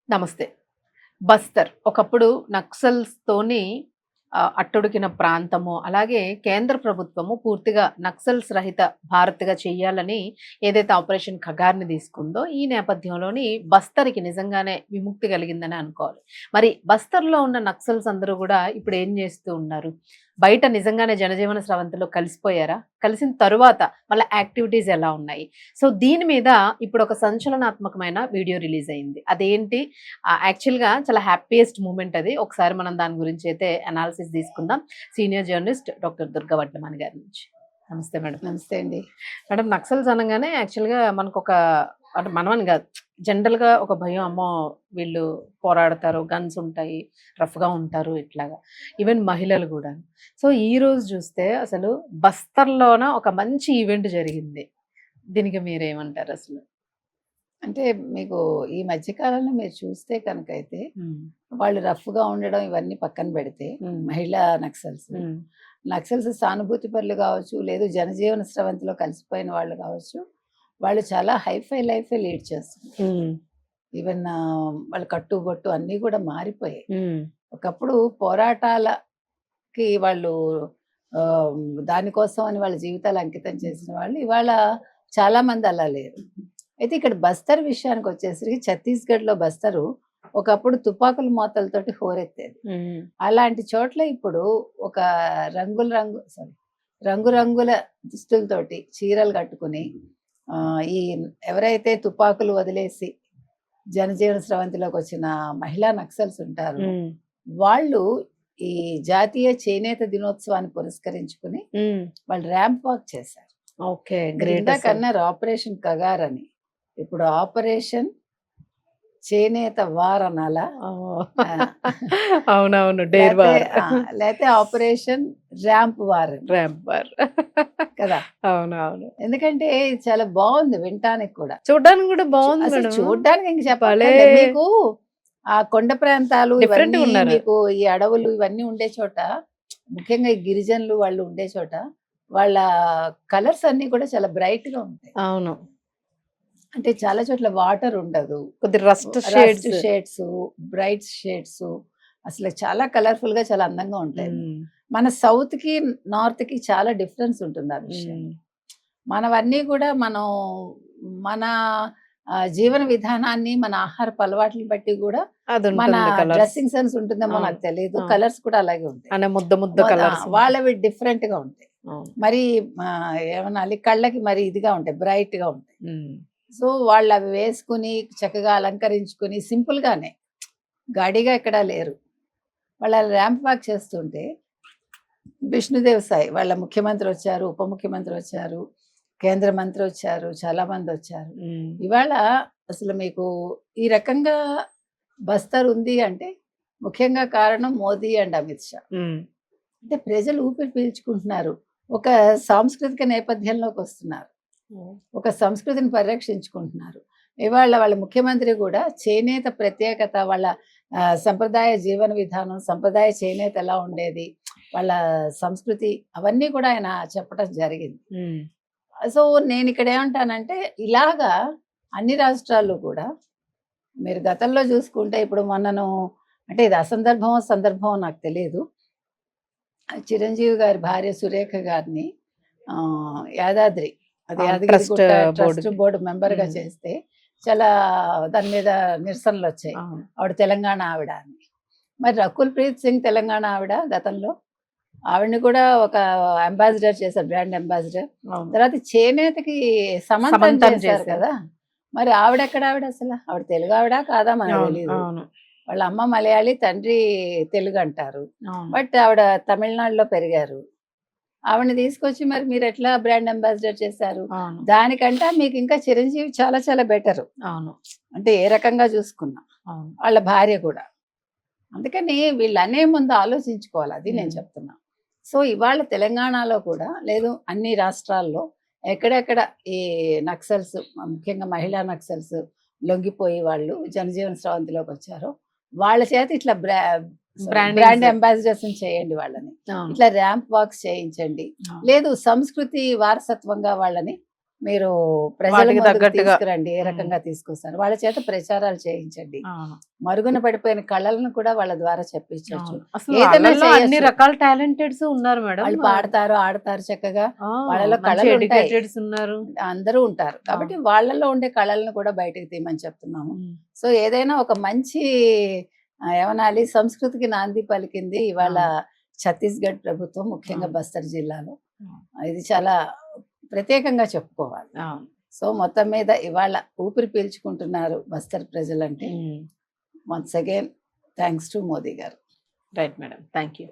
నమస్తే. బస్తర్ ఒకప్పుడు నక్సల్స్‌తోని అట్టుడికిన ప్రాంతము. అలాగే కేంద్ర ప్రభుత్వము పూర్తిగా నక్సల్స్ రహిత భారత్‌గా చేయాలని ఏదైతే ఆపరేషన్ ఖగార్‌ని తీసుకుందో, ఈ నేపథ్యంలోని బస్తర్‌కి నిజంగానే విముక్తి కలిగిందనే అనుకోవాలి. మరి బస్తర్‌లో ఉన్న నక్సల్స్ అందరూ గూడా ఇప్పుడు ఏం చేస్తూ ఉన్నారు? బయట నిజంగానే జనజీవన స్రవంతిలో కలిసిపోయారా? కలిసిన తరువాత మళ్ళా యాక్టివిటీస్ ఎలా ఉన్నాయి? సో, దీని మీద ఇప్పుడు ఒక సంచలనాత్మకమైన వీడియో రిలీజ్ అయింది. అదేంటి? యాక్చువల్‌గా చాలా హ్యాపీయెస్ట్ మూమెంట్ అది. ఒకసారి మనం దాని గురించి అయితే అనాలిసిస్ తీసుకుందాం. Senior journalist doctor Durga Vadlamani గారి నుంచి. నమస్తే మేడం. నమస్తే అండి. మేడం, నక్సల్స్ అనంగానే యాక్చువల్‌గా మనకొక అంటే మనమని గాదు. జనరల్‌గా ఒక భయం. అమ్మో! వీళ్ళు పోరాడతారు, గన్స్ ఉంటాయి, రఫ్‌గా ఉంటారు ఇట్లాగా. ఈవెన్ మహిళలు గూడా. సో, ఈరోజు చూస్తే అసలు బస్తర్‌లోన ఒక మంచి ఈవెంట్ జరిగింది. దీనికి మీరేమంటారసలు? అంటే మీకు ఈ మధ్య కాలంలో మీరు చూస్తే కనుకైతే హ్మ్. వాళ్ళు రఫ్‌గా ఉండడం ఇవన్నీ పక్కన పెడితే హ్మ్. మహిళా నక్సల్స్, హ్మ్. నక్సల్స్ సానుభూతి పరులు కావచ్చు, లేదు జనజీవన స్రవంతిలో కలిసిపోయిన వాళ్ళు కావచ్చు, వాళ్ళు చాలా హైఫై లైఫే లీడ్ చేస్తున్నారు. హ్మ్. ఈవెన్ వాళ్ళ కట్టుబొట్టు అన్నీ కూడా మారిపోయాయి. హ్మ్. ఒకప్పుడు పోరాటాలకి వాళ్ళు ఆహ్, దానికోసం అని వాళ్ళ జీవితాలు అంకితం చేసిన వాళ్ళు ఇవాళ చాలా మంది అలా లేరు. అయితే ఇక్కడ బస్తర్ విషయానికి వచ్చేసరికి ఛత్తీస్‌గఢ్‌లో బస్తరు ఒకప్పుడు తుపాకుల మోతలతోటి హోరెత్తేది. హ్మ్. అలాంటి చోట్ల ఇప్పుడు ఒక రంగురంగుల దుస్తులతోటి చీరలు కట్టుకుని ఈ ఎవరైతే తుపాకులు వదిలేసి జనజీవన స్రవంతిలోకి వచ్చిన మహిళా నక్సల్స్ ఉంటారో హ్మ్. వాళ్ళు ఈ జాతీయ చేనేత దినోత్సవాన్ని పురస్కరించుకుని హ్మ్. వాళ్ళు ర్యాంప్ వాక్ చేశారు. ఓకే. మీరు గ్రేట్ ఇందాక అసలు. అన్నారు ఆపరేషన్ కగార్ అని. ఇప్పుడు ఆపరేషన్ చేనేత వార్ అనాలా? ఓహ్! ఆ! అవునవును. డేర్ లేతే వార్. లేతే ఆపరేషన్ ర్యాంప్ వార్ అని ర్యాంప్ వార్. కదా! అవునవును. ఎందుకంటే ఇది చాలా బావుంది వినటానికి కూడా. చూడ్డానికి గూడా బావుంది అసలు మేడం. చూడ్డానికి ఇంక భలే చెప్పక్కర్లేదు. మీకు ఆ కొండ ప్రాంతాలు ఇవన్నీ డిఫరెంట్‌గున్నారు. మీకు ఈ అడవులు ఇవన్నీ ఉండే చోట, ముఖ్యంగా ఈ గిరిజనులు వాళ్ళు ఉండే చోట, వాళ్ళ కలర్స్ అన్నీ కూడా చాలా బ్రైట్‌గా ఉంటాయి. అవును. అంటే చాలా చోట్ల వాటర్ ఉండదు. కొద్ది rust rust shades. Shades, bright shades అసలు చాలా కలర్‌ఫుల్‌గా చాలా అందంగా ఉంటాయి. హ్మ్. మన సౌత్‌కి, నార్త్‌కి చాలా డిఫరెన్స్ ఉంటుంది ఆ విషయంలో. హ్మ్. మనవన్నీ కూడా మన జీవన విధానాన్ని, మన ఆహారపు అలవాట్లని బట్టి గూడా మన అదుంటుంది కలర్స్. డ్రెస్సింగ్ సెన్స్ ఉంటుందేమో అవును. నాకు తెలీదు. అవును. కలర్స్ కూడా అలాగే ఉంటాయి. అనే ముద్ద ముద్ద కలర్స్ ఉంటాయి. వాళ్ళవి డిఫరెంట్‌గా ఉంటాయి. అవును. మరి ఏమనాలి కళ్ళకి మరి ఇదిగా ఉంటాయి. బ్రైట్‌గా ఉంటాయి. హ్మ్. సో, వాళ్ళవి వేసుకొని చక్కగా అలంకరించుకొని సింపుల్‌గానే గాడిగా ఎక్కడా లేరు. వాళ్ళు అలా ర్యాంప్ వాక్ చేస్తుంటే విష్ణుదేవ్ సాయి వాళ్ళ ముఖ్యమంత్రి వచ్చారు, ఉప ముఖ్యమంత్రి వచ్చారు, కేంద్ర మంత్రి వచ్చారు, చాలా మంది వచ్చారు. హ్మ్. ఇవాళ అసలు మీకు ఈ రకంగా బస్తర్ ఉంది అంటే ముఖ్యంగా కారణం మోదీ అండ్ అమిత్ షా. హ్మ్. అంటే ప్రజలు ఊపిరి పీల్చుకుంటున్నారు. ఒక సాంస్కృతిక నేపథ్యంలోకి వస్తున్నారు. హ్మ్. ఒక సంస్కృతిని పరిరక్షించుకుంటున్నారు. ఇవాళ వాళ్ళ ముఖ్యమంత్రి కూడా చేనేత ప్రత్యేకత, వాళ్ళ సంప్రదాయ జీవన విధానం, సంప్రదాయ చేనేత ఎలా ఉండేది, వాళ్ళ సంస్కృతి అవన్నీ కూడా ఆయన చెప్పడం జరిగింది. హ్మ్. సో, నేనిక్కడ ఏమంటానంటే ఇలాగా అన్ని రాష్ట్రాల్లో కూడా మీరు గతంలో చూసుకుంటే ఇప్పుడు మొన్నను అంటే ఇది అసందర్భమో, సందర్భమో నాకు తెలీదు. చిరంజీవి గారి భార్య సురేఖ గారిని యాదాద్రి అది అవును. ట్రస్ట్ యాదగిరిగుట్ట ట్రస్ట్ బోర్డ్‌కి. బోర్డ్ మెంబర్‌గా హ్మ్. చేస్తే చాలా దాని మీద నిరసనలొచ్చాయి. అవును. ఆవిడ తెలంగాణ ఆవిడ అని. మరి రకుల్ ప్రీత్ సింగ్ తెలంగాణ ఆవిడ గతంలో. ఆవిడని కూడా ఒక అంబాసిడర్ చేశారు. Brand ambassador. అవును. తర్వాత చేనేతకి సమంతని సమంతని చేశారు చేశారు. కదా! మరి ఆవిడెక్కడ ఆవిడసల? ఆవిడ తెలుగు ఆవిడా? కాదా? మనకు అవును. తెలీదు. అవును. వాళ్ళ అమ్మ మలయాళీ, తండ్రి తెలుగంటారు. అవును. బట్ ఆవిడ తమిళనాడులో పెరిగారు. ఆవిడని తీసుకొచ్చి మరి మీరెట్లా బ్రాండ్ అంబాసిడర్ చేశారు? అవును. దానికంటే మీకింకా చిరంజీవి చాలా చాలా బెటరు. అవును. అంటే ఏ రకంగా చూసుకున్నా. అవును. వాళ్ళ భార్య కూడా. అందుకని వీళ్ళనే ముందు ఆలోచించుకోవాలి. అది నేను హ్మ్. చెప్తున్నా. సో, ఇవాళ తెలంగాణలో కూడా లేదు అన్ని రాష్ట్రాల్లో ఎక్కడెక్కడ ఈ నక్సల్స్ ముఖ్యంగా మహిళా నక్సల్స్ లొంగిపోయి వాళ్ళు జనజీవన స్రవంతిలోకొచ్చారో, వాళ్ళ చేత ఇట్లా బ్రాండ్ బ్రాండింగ్స్. అంబాసిడర్స్‌ని చేయండి వాళ్ళని. అవును. ఇట్లా ర్యాంప్ వాక్స్ చేయించండి. అవును. లేదు సంస్కృతి వారసత్వంగా వాళ్ళని మీరు ప్రజల వాటికి ముందుకు తగ్గట్టుగా. తీసుకురండి, ఏ రకంగా తీసుకొస్తారు వాళ్ళ చేత ప్రచారాలు చేయించండి, అవును. మరుగున పడిపోయిన కళలను కూడా వాళ్ళ ద్వారా చెప్పించవచ్చు. అవును. అసలు ఏదైనా వాళ్ళల్లో అన్ని చేయొచ్చు. రకాల టాలెంటెడ్స్ ఉన్నారు మేడం. వాళ్ళు పాడతారు, ఆడతారు చక్కగా, వాళ్ళలో మంచి కళలు ఉంటాయి, ఎడ్యుకేటెడ్స్ ఉన్నారు. అందరూ ఉంటారు. కాబట్టి వాళ్ళలో ఉండే కళలను కూడా బయటకు తీయమని చెప్తున్నాము. ఉమ్. సో ఏదైనా ఒక మంచి ఏమనాలి, సంస్కృతికి నాంది పలికింది ఇవాళ ఛత్తీస్గఢ్ ప్రభుత్వం, ముఖ్యంగా అవును. బస్తర్ జిల్లాలో. అవును. ఇది చాలా ప్రత్యేకంగా చెప్పుకోవాలి. అవును. సో మొత్తం మీద ఇవాళ ఊపిరి పీల్చుకుంటున్నారు బస్తర్ ప్రజలంటే. Um. Once again thanks to Modi garu. Right madam, thank you.